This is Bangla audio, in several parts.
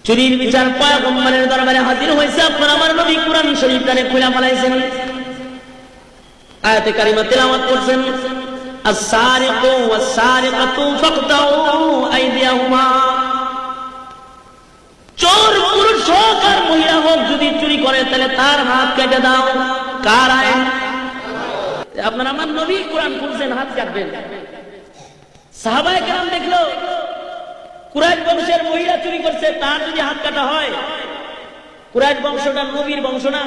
চুরির বিচার পয়গম্বরের দরবারে হাজির হয়েছে। আপনার আমার নবী কুরআন শরীফ কানে খুলে ফলাইছেন, আয়াতে কারিমা তেলাওয়াত করছেন, আস-সারিকু ওয়াস-সারিকাতু ফাকতাউ আইদিয়াহুমা। চোর পুরুষ হোক আর মহিলা হোক, যদি চুরি করে তাহলে তার হাত কেটে দাও। কার আইন? আপনার আমার নবী কুরআন খুলছেন, হাত কাটবেন। সাহাবায়ে কেরাম দেখলো কুরাইশ বংশের মহিলা চুরি করছে, তার যদি হাত কাটা হয়, কুরাইশ বংশটা নবীর বংশ না,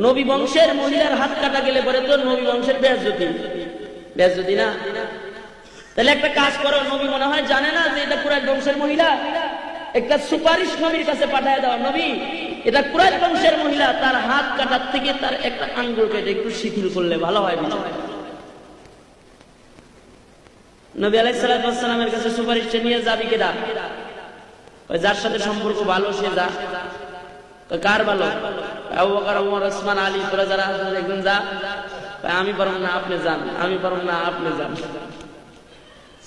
নবী বংশের মহিলার হাত কাটা গেলে পরে তো নবী বংশের বেয়াজ্জতি না। তাহলে একটা কাজ করো, নবী মনে হয় জানে না যে এটা কুরাইশ বংশের মহিলা, একটা সুপারিশ নবীর কাছে পাঠায় দাও, নবী এটা কুরাইশ বংশের মহিলা, তার হাত কাটার থেকে তার একটা আঙ্গুল কেটে একটু শিথিল করলে ভালো হয়। নবী আলাইহিস সালাতু ওয়াস সালামের কাছে সুপারিশ নিয়ে যাবি কেডা? ওই যার সাথে সম্পর্ক ভালো সে যা। কার ভালো? আবু বকর, ওমর, ওসমান, আলী, তোরা যারা আছেন একজন যা। আমি পারব না, আপনি যান। আমি পারব না, আপনি যান।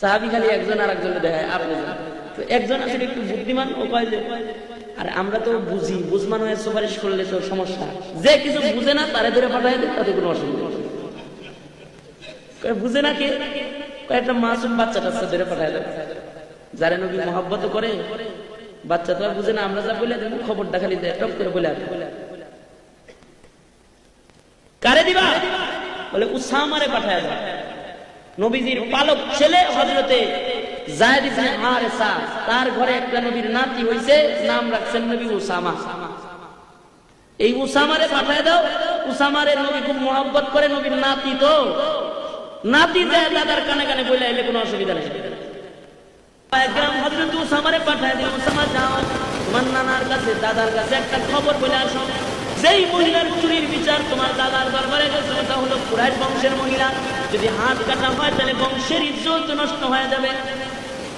সাহাবী খালি একজন আর একজনের দেখায়, আপনি যান। তো একজন আসলে একটু বুদ্ধিমান, ও কয় যে আর আমরা তো বুঝি, বুঝমান হয়ে সুপারিশ করলে তো সমস্যা, যে কিছু বুঝে না তারে ধরে পাঠায় দেয়, তাতে কোনো অসুবিধা নেই। বুঝে না কে? একটা মাসুম বাচ্চা টাচ্চা ধরে পাঠায় দেয়, যারা নবী মহব্বত করে। বাচ্চা তো আর বুঝে না, আমরা যা বলে দেব খবরটা খালি দেয়, টপ করে বলে আসে। কারে দিবা? বলে উসামারে পাঠায় দেয়। নবীজির পালক ছেলে হযরতে যায়েদ ইবনে হারেসা, তার ঘরে একটা নবীর নাতি হইছে, নাম রাখছেন নবী উসামা। এই উসামারে পাঠায় দাও। উসামারে নবী খুব মহব্বত করে, নবীর নাতি তো, নাতি যায় দাদার কানে কানে বলে এলে কোনো অসুবিধা নেই। হযরত উসামারে পাঠায় দিল, উসামা যাও তোমার নানার কাছে, দাদার কাছে একটা খবর বলে আসো, যেই মহিলার চুরির বিচার তোমার দাদার দরবারে গেছে ওটা হলো কুরাইশ বংশের মহিলা, যদি হাত কাটা হয় তাহলে বংশের ইজ্জত নষ্ট হয়ে যাবে।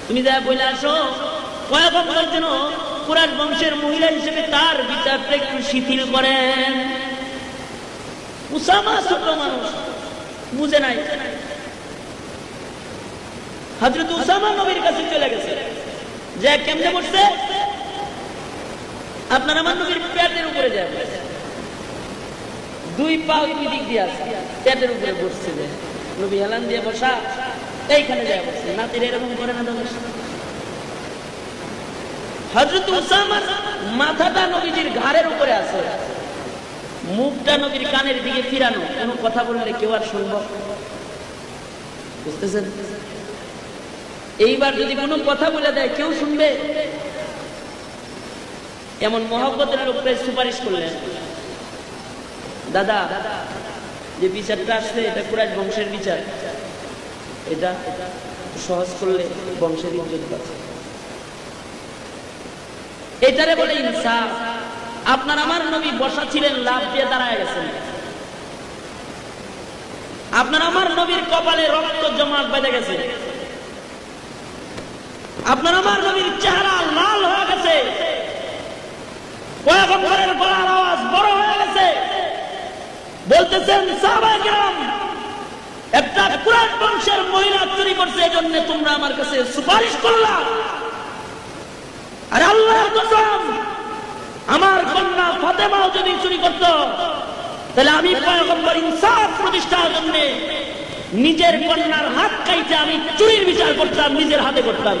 তুমি যা বলে আসো, পয়গম্বর যেন কুরাইশ বংশের মহিলা হিসেবে তার বিচারটা একটু শিথিল করেন। উসামা ছোট মানুষ, বুঝে নাই। হযরত উসামা নবীর কাছে চলে গেছে, যে কেমনে বসছে? আপনার আমার নবীর পেটের উপরে যায়, দুই পা দুই দিক দিয়ে আছে, পেটের উপরে বসছে। যে নবী হেলান দিয়ে বসা, এইখানে যায় বসছে। নাতির এরকম করে না দোষ। হযরত উসামার মাথাটা নবীজির ঘাড়ের উপরে আছে, মুখটা নবীর কানের দিকে ফিরানো, কোনো কথা বললে কেউ আর শুনবো? বুঝতেছেন? এইবার যদি কোনো কথা বলে দেয় কেউ শুনবে? এমন মহব্বতের লোকটা সুপারিশ করলেন, দাদা যে বিচারটা আসলে এটা কুরাইশ বংশের বিচার, এটা সহজ করলে বংশের ইজ্জত বাঁচে, এটারে বলে ইনসাফ। আপনার আমার নবী বসা ছিলেন, লাভ দিয়ে দাঁড়ায় গেছেন। আপনার আমার নবীর কপালে রক্ত জমাট বেঁধে গেছে, আপনার আমার নবীর চেহারা লাল হয়ে গেছে, পয়গম্বরের গলার আওয়াজ বড় হয়ে গেছে। বলতেছেন সাহাবায়ে কেরাম, একটা কুরাইশ বংশের মহিলা চুরি করছে, এজন্য তোমরা আমার কাছে সুপারিশ করলা? আর আল্লাহর কসম, আমার কন্যা ফাতেমাও যদি চুরি করত, তাহলে আমি পয়গম্বর ইনসাফ প্রতিষ্ঠার জন্য নিজের কন্যার হাত কাইতে আমি চুরির বিচার করতাম, নিজের হাতে করতাম।